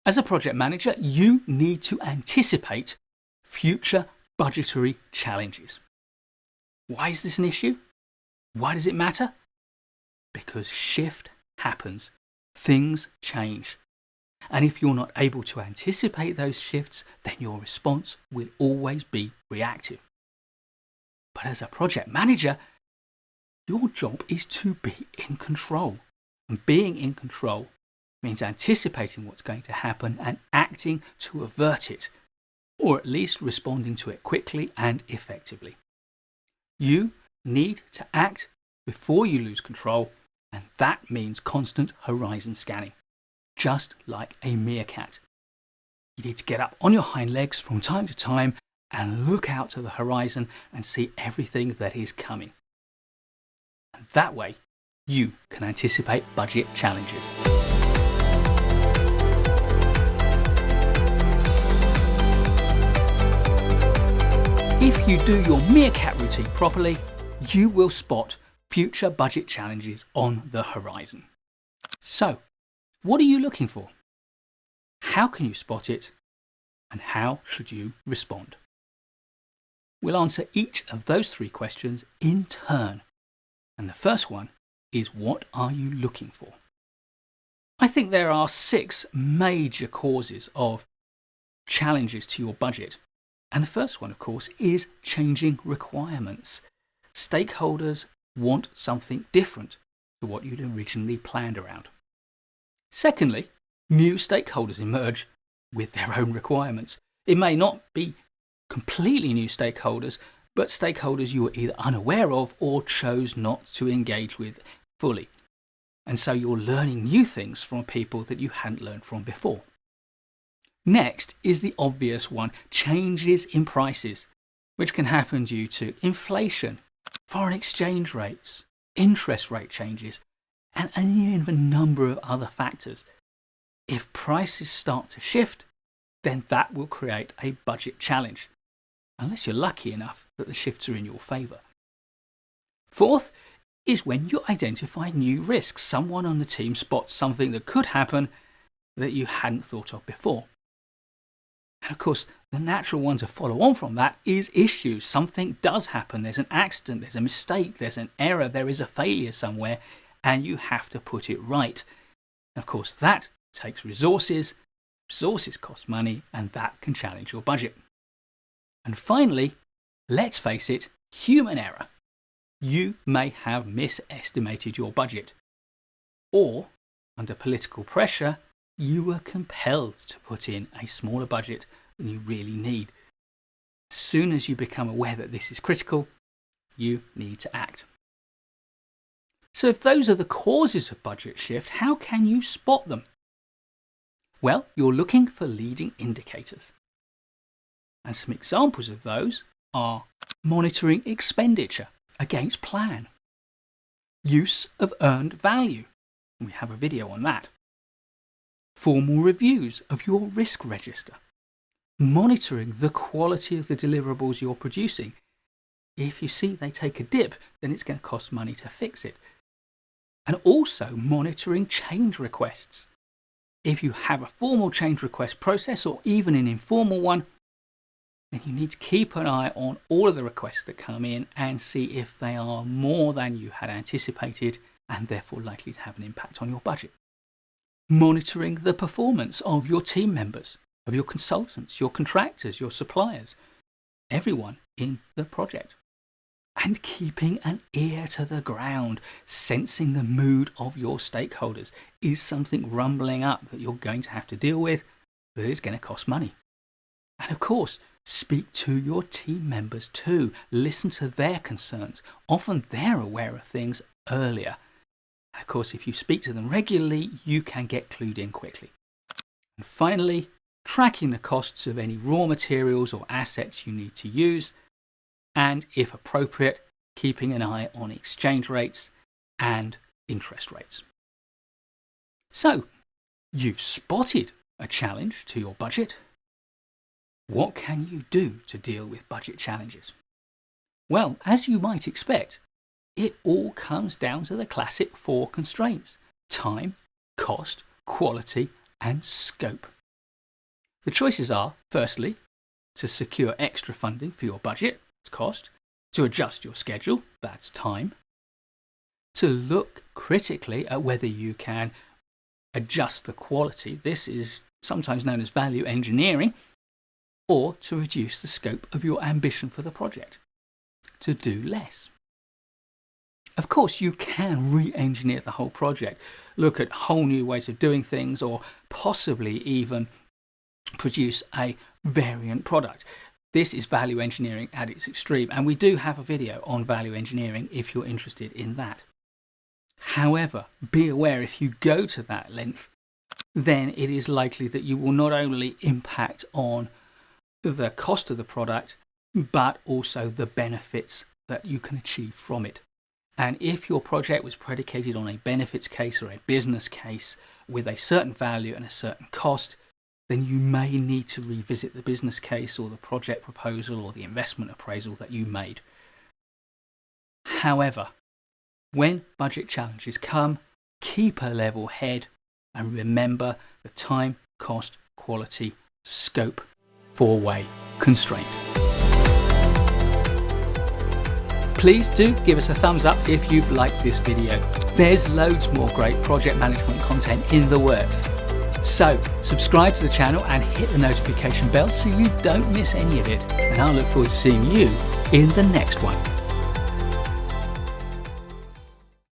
As a project manager, you need to anticipate future budgetary challenges. Why is this an issue? Why does it matter? Because shift happens. Things change. And if you're not able to anticipate those shifts, then your response will always be reactive. But as a project manager, your job is to be in control. And being in control means anticipating what's going to happen and acting to avert it, or at least responding to it quickly and effectively. You need to act before you lose control, and that means constant horizon scanning, just like a meerkat. You need to get up on your hind legs from time to time and look out to the horizon and see everything that is coming. And that way, you can anticipate budget challenges. If you do your meerkat routine properly, you will spot future budget challenges on the horizon. So, what are you looking for? How can you spot it? And how should you respond? We'll answer each of those three questions in turn. And the first one is, what are you looking for? I think there are 6 major causes of challenges to your budget. And the first one, of course, is changing requirements. Stakeholders want something different to what you'd originally planned around. Secondly, new stakeholders emerge with their own requirements. It may not be completely new stakeholders, but stakeholders you were either unaware of or chose not to engage with fully. And so you're learning new things from people that you hadn't learned from before. Next is the obvious one, changes in prices, which can happen due to inflation, foreign exchange rates, interest rate changes, and even a number of other factors. If prices start to shift, then that will create a budget challenge, unless you're lucky enough that the shifts are in your favour. Fourth is when you identify new risks. Someone on the team spots something that could happen that you hadn't thought of before. And of course, the natural one to follow on from that is issues. Something does happen. There's an accident, there's a mistake, there's an error, there is a failure somewhere, and you have to put it right. And of course, that takes resources. Resources cost money, and that can challenge your budget. And finally, let's face it, human error. You may have misestimated your budget. Or, under political pressure, you were compelled to put in a smaller budget than you really need. As soon as you become aware that this is critical, you need to act. So if those are the causes of budget shift, how can you spot them? Well, you're looking for leading indicators. And some examples of those are monitoring expenditure against plan, use of earned value, and we have a video on that, formal reviews of your risk register, monitoring the quality of the deliverables you're producing. If you see they take a dip, then it's going to cost money to fix it. And also monitoring change requests. If you have a formal change request process or even an informal one, then you need to keep an eye on all of the requests that come in and see if they are more than you had anticipated and therefore likely to have an impact on your budget. Monitoring the performance of your team members, of your consultants, your contractors, your suppliers, everyone in the project. And keeping an ear to the ground, sensing the mood of your stakeholders. Is something rumbling up that you're going to have to deal with that is going to cost money? And of course, speak to your team members too. Listen to their concerns. Often they're aware of things earlier. Of course, if you speak to them regularly, you can get clued in quickly. And finally, tracking the costs of any raw materials or assets you need to use, and if appropriate, keeping an eye on exchange rates and interest rates. So, you've spotted a challenge to your budget. What can you do to deal with budget challenges? Well, as you might expect, it all comes down to the classic 4 constraints: time, cost, quality, and scope. The choices are, firstly, to secure extra funding for your budget, that's cost, to adjust your schedule, that's time, to look critically at whether you can adjust the quality, this is sometimes known as value engineering, or to reduce the scope of your ambition for the project, to do less. Of course, you can re-engineer the whole project, look at whole new ways of doing things, or possibly even produce a variant product. This is value engineering at its extreme, and we do have a video on value engineering if you're interested in that. However, be aware if you go to that length, then it is likely that you will not only impact on the cost of the product, but also the benefits that you can achieve from it. And if your project was predicated on a benefits case or a business case with a certain value and a certain cost, then you may need to revisit the business case or the project proposal or the investment appraisal that you made. However, when budget challenges come, keep a level head and remember the time, cost, quality, scope, four-way constraint. Please do give us a thumbs up if you've liked this video. There's loads more great project management content in the works. So subscribe to the channel and hit the notification bell so you don't miss any of it. And I'll look forward to seeing you in the next one.